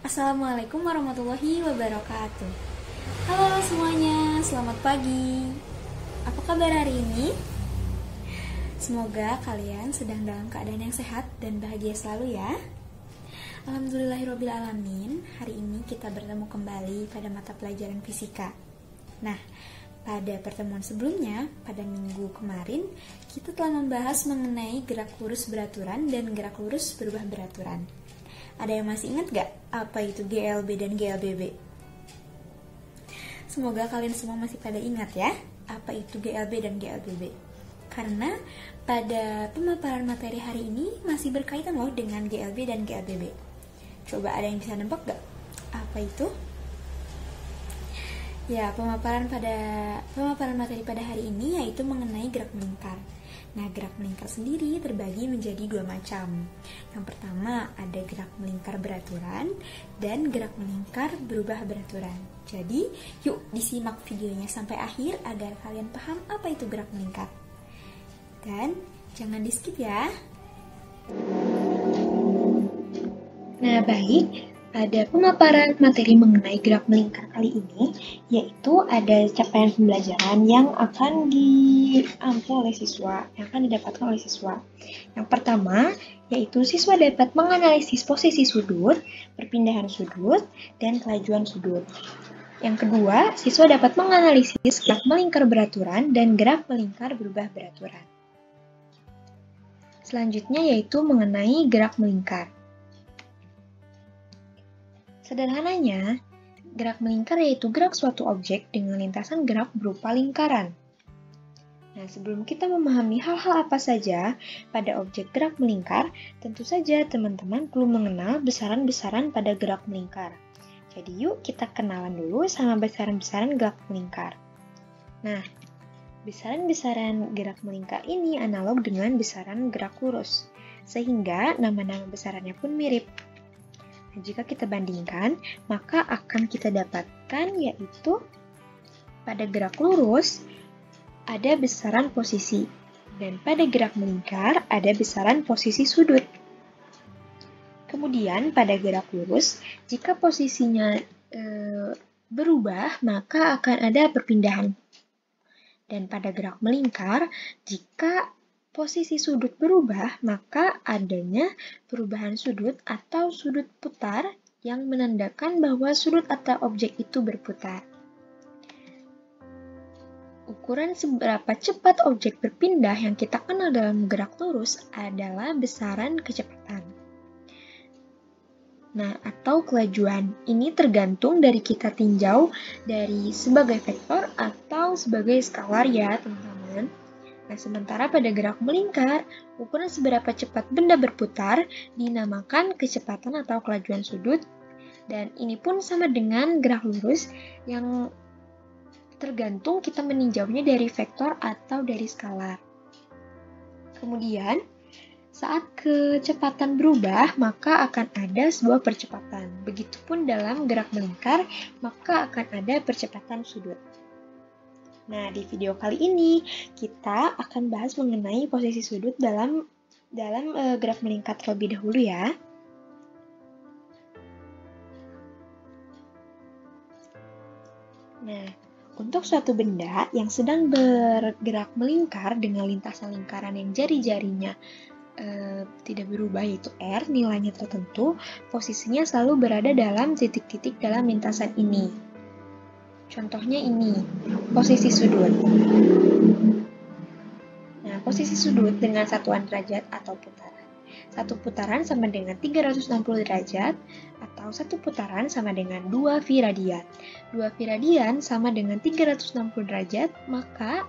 Assalamualaikum warahmatullahi wabarakatuh. Halo semuanya, selamat pagi. Apa kabar hari ini? Semoga kalian sedang dalam keadaan yang sehat dan bahagia selalu ya. Alhamdulillahirrabbilalamin, hari ini kita bertemu kembali pada mata pelajaran fisika. Nah, pada pertemuan sebelumnya, pada minggu kemarin, kita telah membahas mengenai gerak lurus beraturan dan gerak lurus berubah beraturan. Ada yang masih ingat gak apa itu GLB dan GLBB? Semoga kalian semua masih pada ingat ya, apa itu GLB dan GLBB. Karena pada pemaparan materi hari ini masih berkaitan loh dengan GLB dan GLBB. Coba ada yang bisa nebak gak? Apa itu? Ya, pemaparan materi pada hari ini yaitu mengenai gerak melingkar. Nah, gerak melingkar sendiri terbagi menjadi dua macam. Yang pertama ada gerak melingkar beraturan dan gerak melingkar berubah beraturan. Jadi, yuk disimak videonya sampai akhir agar kalian paham apa itu gerak melingkar. Dan jangan di skip ya. Nah, baik. Pada pemaparan materi mengenai gerak melingkar kali ini, yaitu ada capaian pembelajaran yang akan diambil oleh siswa, yang akan didapatkan oleh siswa. Yang pertama, yaitu siswa dapat menganalisis posisi sudut, perpindahan sudut, dan kelajuan sudut. Yang kedua, siswa dapat menganalisis gerak melingkar beraturan dan gerak melingkar berubah beraturan. Selanjutnya yaitu mengenai gerak melingkar. Sederhananya, gerak melingkar yaitu gerak suatu objek dengan lintasan gerak berupa lingkaran. Nah, sebelum kita memahami hal-hal apa saja pada objek gerak melingkar, tentu saja teman-teman perlu mengenal besaran-besaran pada gerak melingkar. Jadi yuk kita kenalan dulu sama besaran-besaran gerak melingkar. Nah, besaran-besaran gerak melingkar ini analog dengan besaran gerak lurus, sehingga nama-nama besarannya pun mirip. Nah, jika kita bandingkan, maka akan kita dapatkan yaitu pada gerak lurus ada besaran posisi, dan pada gerak melingkar ada besaran posisi sudut. Kemudian pada gerak lurus, jika posisinya berubah, maka akan ada perpindahan. Dan pada gerak melingkar, jika posisi sudut berubah, maka adanya perubahan sudut atau sudut putar yang menandakan bahwa sudut atau objek itu berputar. Ukuran seberapa cepat objek berpindah yang kita kenal dalam gerak lurus adalah besaran kecepatan. Nah, atau kelajuan. Ini tergantung dari kita tinjau dari sebagai vektor atau sebagai skalar ya, teman-teman. Nah, sementara pada gerak melingkar, ukuran seberapa cepat benda berputar dinamakan kecepatan atau kelajuan sudut, dan ini pun sama dengan gerak lurus yang tergantung kita meninjaunya dari vektor atau dari skalar. Kemudian, saat kecepatan berubah, maka akan ada sebuah percepatan. Begitupun dalam gerak melingkar, maka akan ada percepatan sudut. Nah, di video kali ini kita akan bahas mengenai posisi sudut dalam gerak melingkar terlebih dahulu ya. Nah, untuk suatu benda yang sedang bergerak melingkar dengan lintasan lingkaran yang jari-jarinya tidak berubah yaitu R, nilainya tertentu, posisinya selalu berada dalam titik-titik dalam lintasan ini. Contohnya ini, posisi sudut. Nah, posisi sudut dengan satuan derajat atau putaran. Satu putaran sama dengan 360 derajat, atau satu putaran sama dengan 2 V radian. 2 V radian sama dengan 360 derajat, maka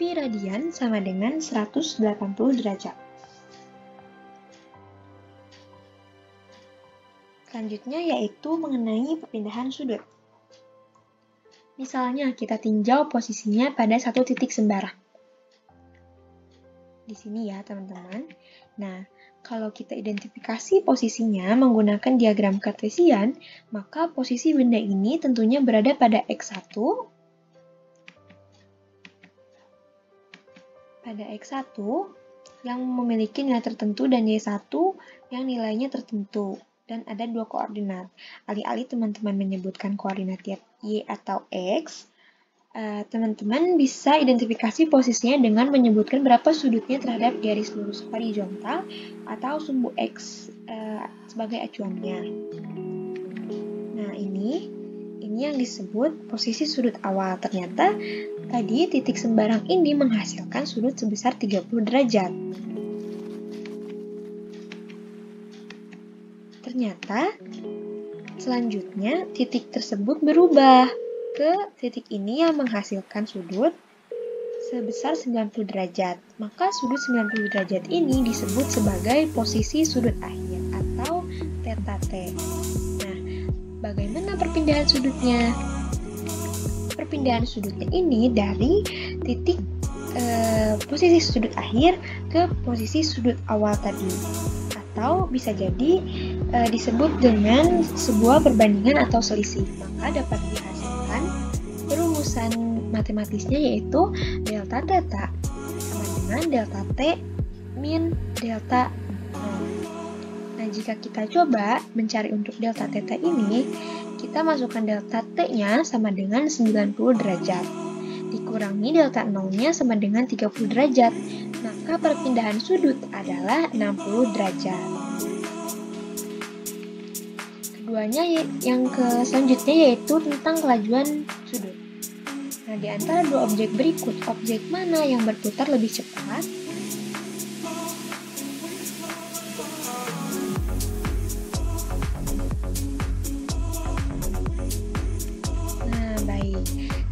V radian sama dengan 180 derajat. Selanjutnya yaitu mengenai perpindahan sudut. Misalnya, kita tinjau posisinya pada satu titik sembarang. Di sini ya, teman-teman. Nah, kalau kita identifikasi posisinya menggunakan diagram kartesian, maka posisi benda ini tentunya berada pada X1, yang memiliki nilai tertentu dan Y1 yang nilainya tertentu. dan ada 2 koordinat. Alih-alih teman-teman menyebutkan koordinat Y atau X, teman-teman bisa identifikasi posisinya dengan menyebutkan berapa sudutnya terhadap garis lurus horizontal atau sumbu X sebagai acuannya. Nah, ini yang disebut posisi sudut awal. Ternyata tadi titik sembarang ini menghasilkan sudut sebesar 30 derajat. Ternyata selanjutnya titik tersebut berubah ke titik ini yang menghasilkan sudut sebesar 90 derajat. Maka sudut 90 derajat ini disebut sebagai posisi sudut akhir atau theta T. Nah, bagaimana perpindahan sudutnya? Perpindahan sudutnya ini dari titik posisi sudut akhir ke posisi sudut awal tadi. Atau bisa jadi disebut dengan sebuah perbandingan atau selisih. Maka dapat dihasilkan perumusan matematisnya yaitu delta theta sama dengan delta T min delta 0. Nah, jika kita coba mencari untuk delta theta ini, kita masukkan delta T-nya sama dengan 90 derajat. Dikurangi delta 0-nya sama dengan 30 derajat. Maka perpindahan sudut adalah 60 derajat. Keduanya yang selanjutnya yaitu tentang kelajuan sudut. Nah, di antara dua objek berikut, objek mana yang berputar lebih cepat? Nah, baik.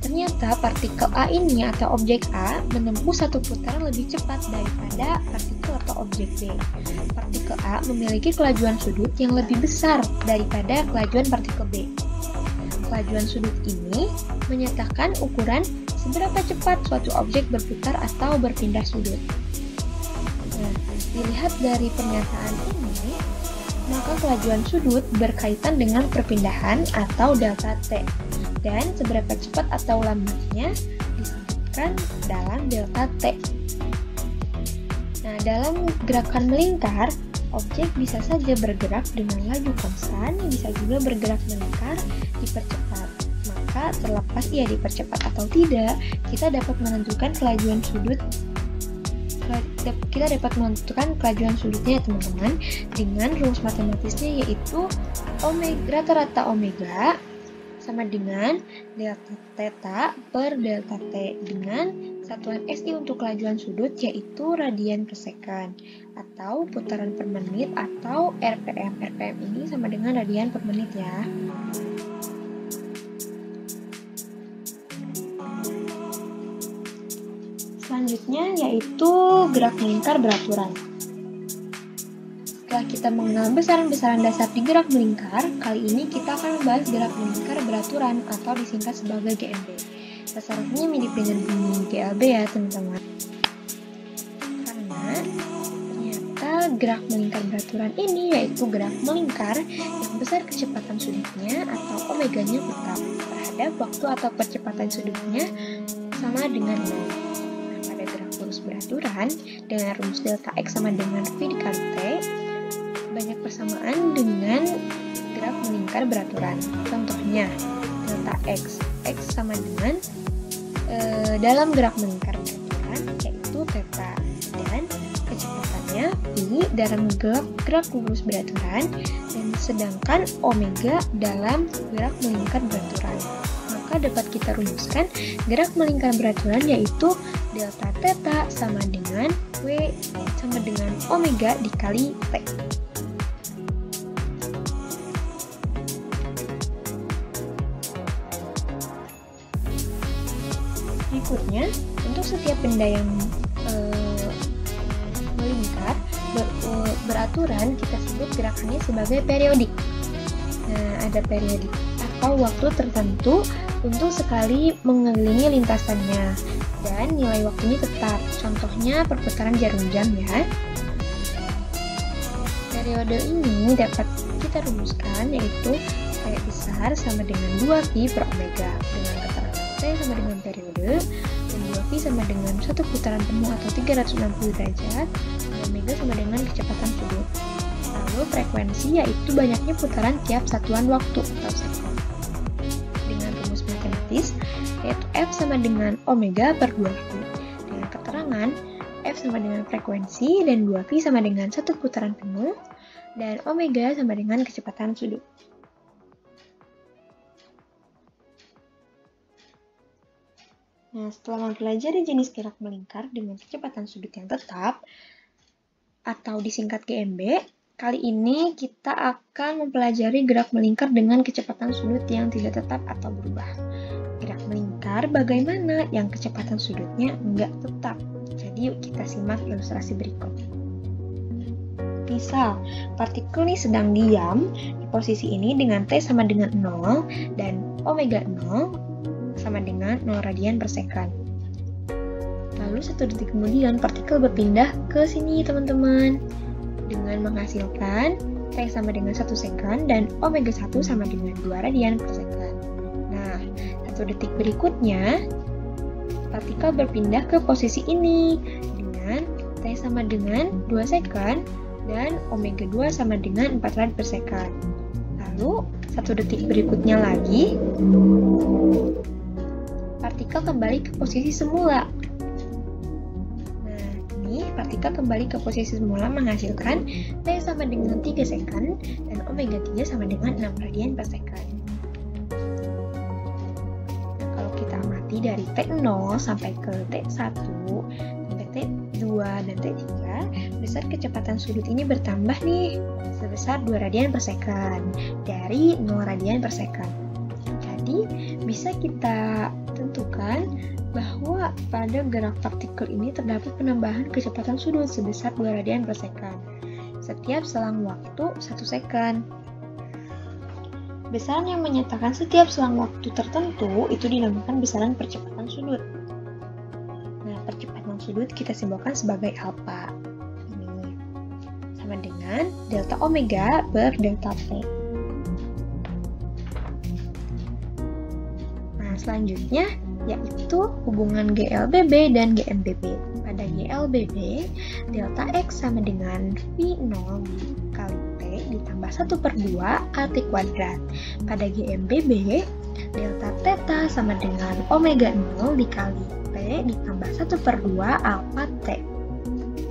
Ternyata partikel A ini atau objek A menempuh satu putaran lebih cepat daripada partikel atau objek B. Partikel A memiliki kelajuan sudut yang lebih besar daripada kelajuan partikel B. Kelajuan sudut ini menyatakan ukuran seberapa cepat suatu objek berputar atau berpindah sudut. Nah, dilihat dari pernyataan ini, maka kelajuan sudut berkaitan dengan perpindahan atau delta T, dan seberapa cepat atau lambatnya disebutkan dalam delta T. Nah, dalam gerakan melingkar, objek bisa saja bergerak dengan laju konstan, bisa juga bergerak melingkar dipercepat. Maka terlepas ia dipercepat atau tidak, kita dapat menentukan kelajuan sudut. Kita dapat menentukan kelajuan sudutnya, teman-teman, dengan rumus matematisnya yaitu rata-rata omega sama dengan delta theta per delta T dengan satuan SI untuk kelajuan sudut yaitu radian per second atau putaran per menit atau RPM. RPM ini sama dengan radian per menit ya. Selanjutnya yaitu gerak melingkar beraturan. Setelah kita mengenal besaran-besaran dasar di gerak melingkar, kali ini kita akan membahas gerak melingkar beraturan atau disingkat sebagai GMB. Dasarnya mirip dengan bunyi GLB ya, teman-teman. Karena ternyata gerak melingkar beraturan ini yaitu gerak melingkar yang besar kecepatan sudutnya atau omeganya tetap terhadap waktu atau percepatan sudutnya sama dengan 0. Lurus beraturan dengan rumus delta X sama dengan V dikali T banyak persamaan dengan gerak melingkar beraturan. Contohnya delta X sama dengan dalam gerak melingkar beraturan yaitu theta, dan kecepatannya V dalam gerak lurus beraturan, dan sedangkan omega dalam gerak melingkar beraturan. Maka dapat kita rumuskan gerak melingkar beraturan yaitu delta theta sama dengan W sama dengan omega dikali T. Berikutnya, untuk setiap benda yang melingkar beraturan kita sebut gerakannya sebagai periodik. Nah, ada periodik atau waktu tertentu untuk sekali mengelilingi lintasannya, dan nilai waktunya tetap. Contohnya perputaran jarum jam ya. Periode ini dapat kita rumuskan yaitu P besar sama dengan 2V per omega dengan keterangan T sama dengan periode, dan 2V sama dengan satu putaran penuh atau 360 derajat, dan omega sama dengan kecepatan sudut. Lalu frekuensi yaitu banyaknya putaran tiap satuan waktu atau sekon. Dengan rumus matematis, yaitu F sama dengan omega per 2V. Dengan keterangan, F sama dengan frekuensi dan 2V sama dengan satu putaran penuh, dan omega sama dengan kecepatan sudut. Nah, setelah mempelajari jenis gerak melingkar dengan kecepatan sudut yang tetap, atau disingkat GMB, kali ini kita akan mempelajari gerak melingkar dengan kecepatan sudut yang tidak tetap atau berubah. Gerak melingkar bagaimana yang kecepatan sudutnya enggak tetap. Jadi yuk kita simak ilustrasi berikut. Misal, partikel ini sedang diam di posisi ini dengan T sama dengan 0 dan omega 0 sama dengan 0 radian per second. Lalu 1 detik kemudian partikel berpindah ke sini teman-teman dengan menghasilkan T sama dengan 1 second dan omega 1 sama dengan 2 radian per second. Nah, 1 detik berikutnya partikel berpindah ke posisi ini dengan T sama dengan 2 second dan omega 2 sama dengan 4 rad per second. Lalu 1 detik berikutnya lagi partikel kembali ke posisi semula. Nah, ini partikel kembali ke posisi semula menghasilkan T sama dengan 3 second dan omega 3 sama dengan 6 radian per second. Nah, kalau kita amati dari T0 sampai ke T1 sampai T2 dan T3, besar kecepatan sudut ini bertambah nih sebesar 2 radian per second dari 0 radian per second. Jadi, bisa kita tentukan bahwa pada gerak partikel ini terdapat penambahan kecepatan sudut sebesar 2 radian per second setiap selang waktu 1 second. Besaran yang menyatakan setiap selang waktu tertentu itu dinamakan besaran percepatan sudut. Nah, percepatan sudut kita simbolkan sebagai alpha. Ini sama dengan delta omega per delta T. Selanjutnya yaitu hubungan GLBB dan GMBB. Pada GLBB, delta X sama dengan V0 kali T ditambah 1/2 AT kuadrat. Pada GMBB, delta theta sama dengan omega 0 dikali T ditambah 1/2 alpha T.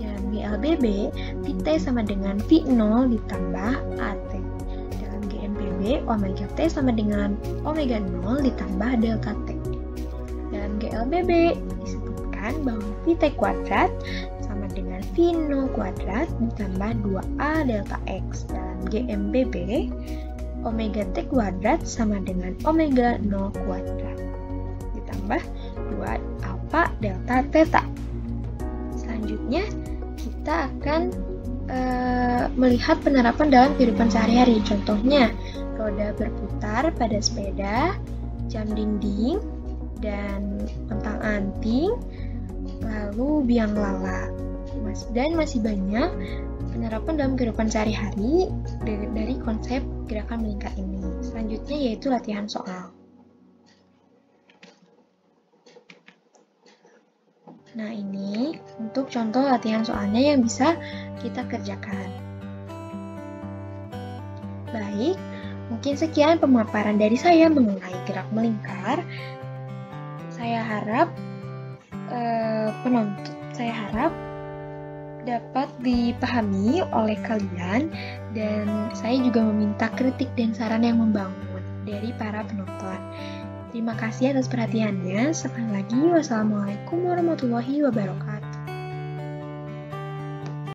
Dalam GLBB, Vt sama dengan V0 ditambah AT. Omega T sama dengan omega 0 ditambah delta T. Dalam GLBB disebutkan bahwa Vt kuadrat sama dengan V0 kuadrat ditambah 2A delta X. Dalam GMBB, omega T kuadrat sama dengan omega 0 kuadrat ditambah 2 alpha delta theta. Selanjutnya kita akan melihat penerapan dalam kehidupan sehari-hari. Contohnya, roda berputar pada sepeda, jam dinding, dan ontang-anting, lalu biang lala. Dan masih banyak penerapan dalam kehidupan sehari-hari dari konsep gerakan melingkar ini. Selanjutnya yaitu latihan soal. Nah, ini untuk contoh latihan soalnya yang bisa kita kerjakan. Baik, mungkin sekian pemaparan dari saya mengenai gerak melingkar. Saya harap dapat dipahami oleh kalian, dan saya juga meminta kritik dan saran yang membangun dari para penonton. Terima kasih atas perhatiannya. Sekali lagi, wassalamualaikum warahmatullahi wabarakatuh.